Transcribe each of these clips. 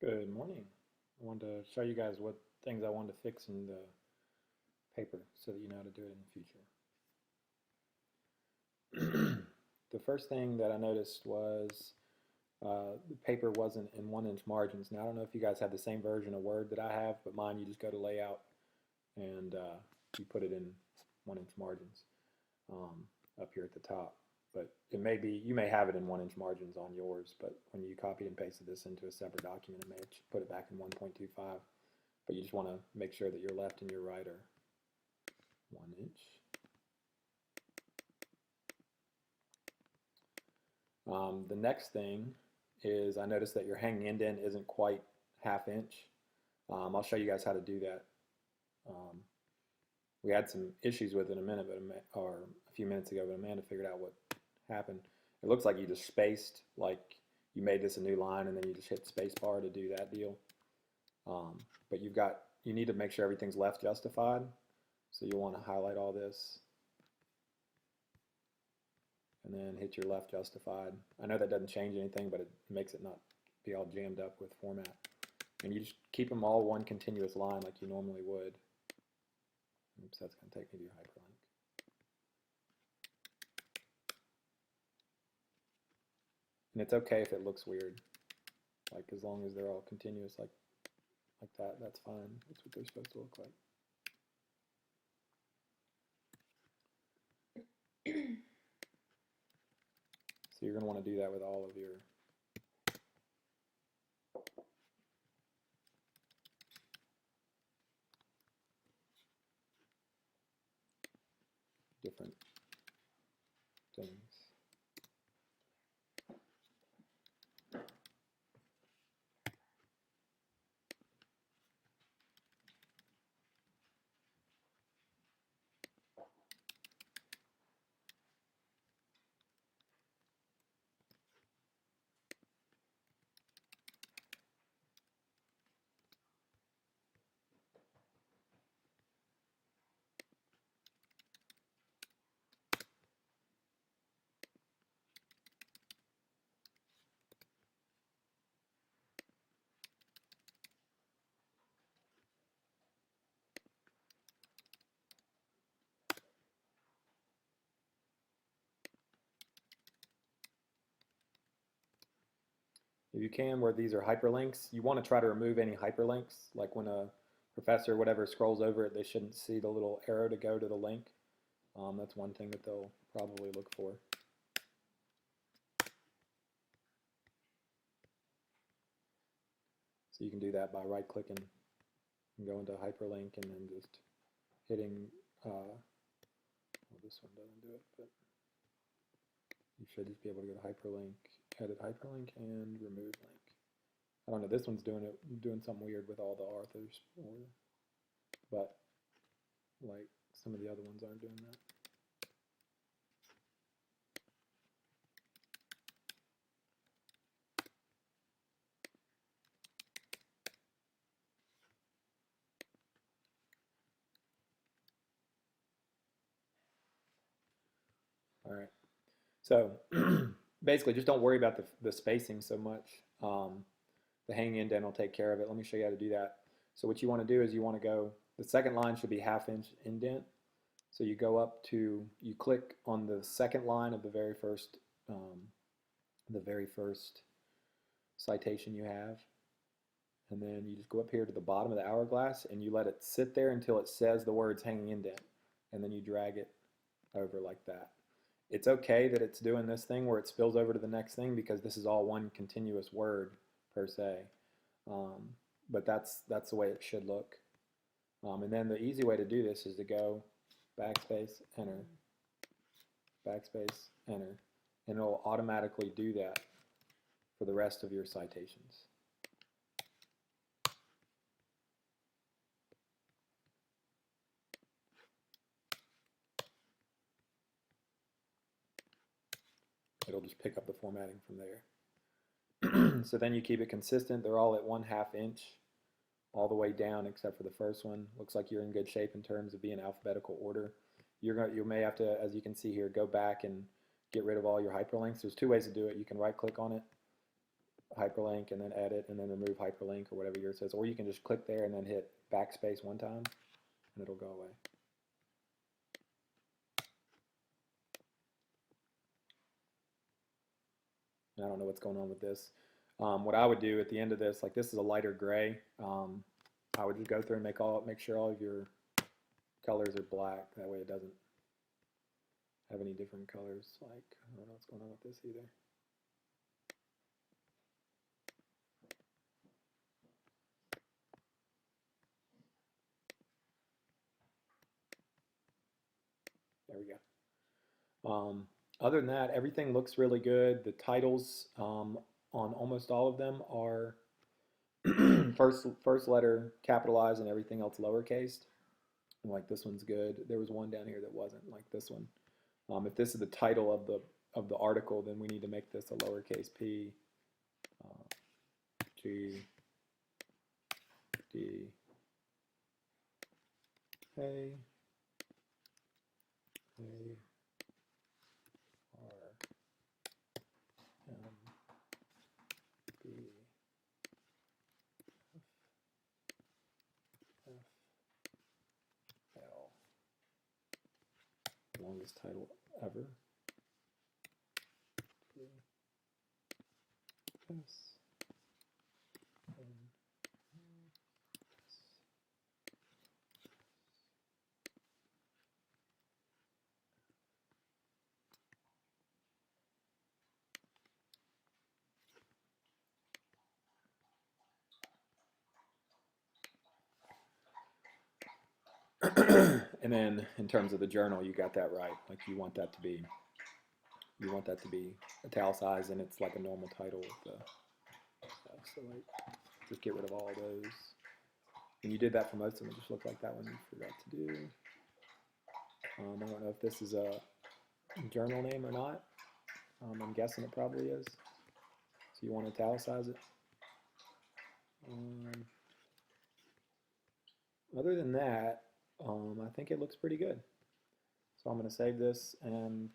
Good morning. I wanted to show you guys what things I wanted to fix in the paper so that you know how to do it in the future. The first thing that I noticed was the paper wasn't in 1 inch margins. Now, I don't know if you guys have the same version of Word that I have, but mine you just go to Layout and you put it in 1 inch margins up here at the top. But it may be, you may have it in 1 inch margins on yours, but when you copy and pasted this into a separate document, it may put it back in 1.25. But you just want to make sure that your left and your right are 1 inch. The next thing is I noticed that your hanging indent isn't quite ½ inch. I'll show you guys how to do that. We had some issues with it or a few minutes ago, but Amanda figured out what happened. It looks like you just spaced, like you made this a new line and then you just hit space bar to do that deal. But you need to make sure everything's left justified. So you'll want to highlight all this and then hit your left justified. I know that doesn't change anything, but it makes it not be all jammed up with format. And you just keep them all one continuous line like you normally would. Oops, that's going to take me to your hyperlink. And it's okay if it looks weird. Like as long as they're all continuous like that, that's fine. That's what they're supposed to look like. So you're going to want to do that with all of your different things. If you can, where these are hyperlinks, you want to try to remove any hyperlinks. Like when a professor or whatever scrolls over it, they shouldn't see the little arrow to go to the link. That's one thing that they'll probably look for. So you can do that by right-clicking and go into hyperlink and then just hitting, well, this one doesn't do it, but you should just be able to go to hyperlink, edit hyperlink, and remove link. I don't know, this one's doing something weird with all the authors, but like some of the other ones aren't doing that. All right. So basically, just don't worry about the spacing so much. The hanging indent will take care of it. Let me show you how to do that. So what you want to do is you want to go, the second line should be ½ inch indent. So you go up to, you click on the second line of the very first citation you have. And then you just go up here to the bottom of the hourglass and you let it sit there until it says the words hanging indent. And then you drag it over like that. It's okay that it's doing this thing where it spills over to the next thing because this is all one continuous word per se. But that's the way it should look. And then the easy way to do this is to go backspace, enter, backspace, enter, and it will automatically do that for the rest of your citations. It'll just pick up the formatting from there. So then you keep it consistent. They're all at 1/2 inch all the way down except for the first one. Looks like you're in good shape in terms of being alphabetical order. You may have to, as you can see here, go back and get rid of all your hyperlinks. There's two ways to do it. You can right click on it hyperlink and then edit and then remove hyperlink or whatever yours says, or you can just click there and then hit backspace one time and it'll go away. And I don't know what's going on with this. What I would do at the end of this, like this is a lighter gray, I would just go through and make sure all of your colors are black. That way it doesn't have any different colors. Like, I don't know what's going on with this either. There we go. Other than that, everything looks really good. The titles on almost all of them are first letter capitalized and everything else lowercase. Like this one's good. There was one down here that wasn't, like this one. If this is the title of the article, then we need to make this a lowercase p, g, d, a, r, m, b, f, l. Longest title ever. P, s, n, s. And then in terms of the journal, you got that right. Like you want that to be italicized, and it's like a normal title with the stuff. So like, just get rid of all those. And you did that for most of them. It just looked like that one you forgot to do. I don't know if this is a journal name or not. I'm guessing it probably is. So you want to italicize it. Other than that, I think it looks pretty good. So I'm going to save this and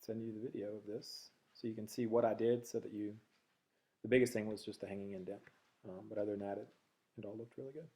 send you the video of this so you can see what I did, so that the biggest thing was just the hanging indent. But other than that, it all looked really good.